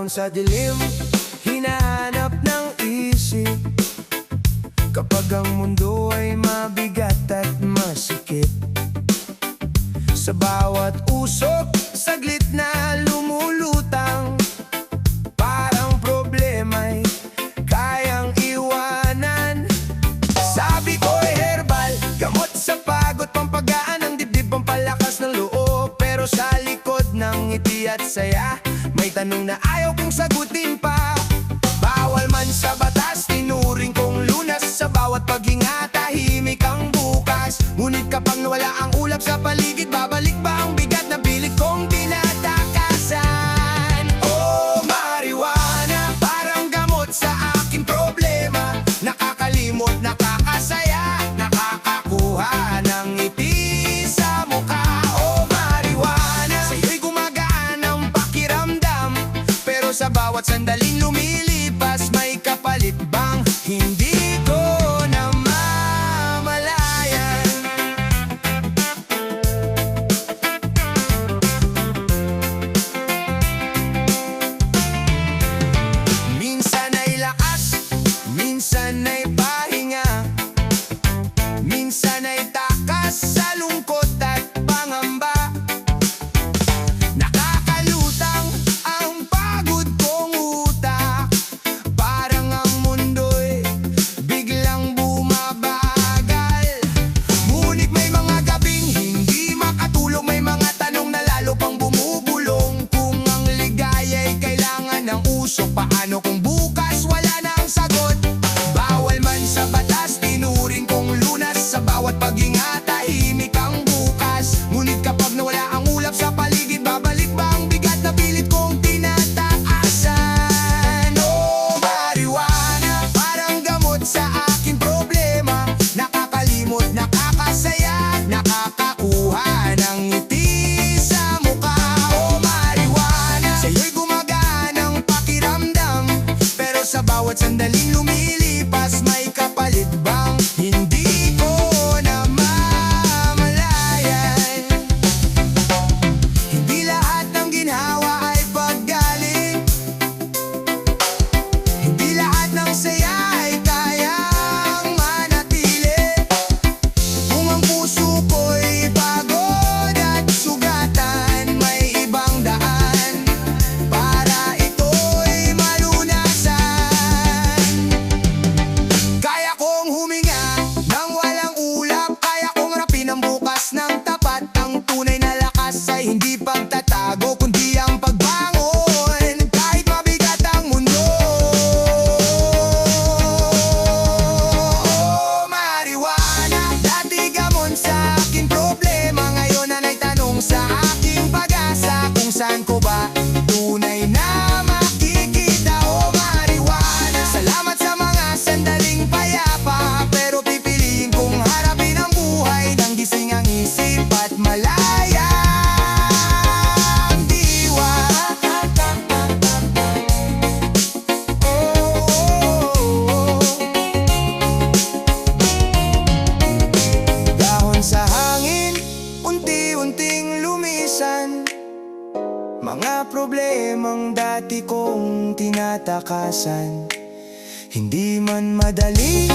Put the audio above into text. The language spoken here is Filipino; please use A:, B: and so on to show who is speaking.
A: Down sa dilim, hinahanap ng isip kapag ang mundo ay mabigat at masikip. Sa bawat usok, saglit na lumulutang, parang problema'y kayang iwanan. Sabi ko'y herbal, gamot sa pagod, pampagaan ng dibdib, pampalakas ng loob. Pero sa likod ng ngiti at saya, may tanong na ayaw kong sagutin pa. Bawal man sa batas, tinuring kong lunas. Sa bawat paghinga, tahimik ang bukas. Ngunit kapag nawala ang ulap sa paligid, babalik ba ang bigat na pilit kong tinatakasan? Oh, marijuana, parang gamot sa aking problema. Nakakalimot, nakakasaya, nakakakuha ng ngiti sa mukha. Oh, marijuana, sa'yo'y gumagaan ang pakiramdam. Pero sa bawat sandaling lumilipas, may kapalit bang hindi ko namamalayan? Minsan ay lakas, minsan ay pahinga, minsan ay takas sa lungkot at pangamba. Nakakalutang ang pagod kong utak, parang ang mundo'y biglang bumabagal. Ngunit may mga gabing hindi makatulog, may mga tanong na lalo pang bumubulong. Kung ang ligaya'y kailangan ng usok, paano kung bukas wala na ang sagot? Bawal man sa batas, tinuring kong lunas. Sa bawat paghinga, tahimik ang bukas. Ngunit kapag nawala ang ulap sa paligid, babalik ba ang bigat na pilit kong tinataasan? Oh, marijuana, parang gamot sa aking problema. Nakakalimot, nakakasaya, nakakakuha ng ngiti sa mukha. Oh, marijuana, sa'yo'y gumagaan ang pakiramdam. Pero sa bawat sandaling lumilipas, may kapalit bang hindi ko namamalayan? Hindi lahat ng ginhawa ay paggaling, hindi lahat ng saya ay kayang manatili. Kung ang puso ko'y pagod at sugatan, may ibang daan para ito'y malunasan. Kaya kong huminga nang walang ulap, kaya kong harapin ang bukas ng tapat. Ang tunay na lakas ay hindi pagtatago, kundi ang pagbangon kahit mabigat ang mundo. Oh, marijuana, dati gamon sa aking problema, ngayon na naitanong sa aking pag-asa kung saan ko ba tunay na makikita. Oh, marijuana, salamat sa mga sandaling payapa, pero pipiliin kong harapin ang buhay ng gising ang isip at malaya ang diwa. Dahon sa hangin, unti-unting lumisan, mga problemang dati kong tinatakasan. Hindi man madali,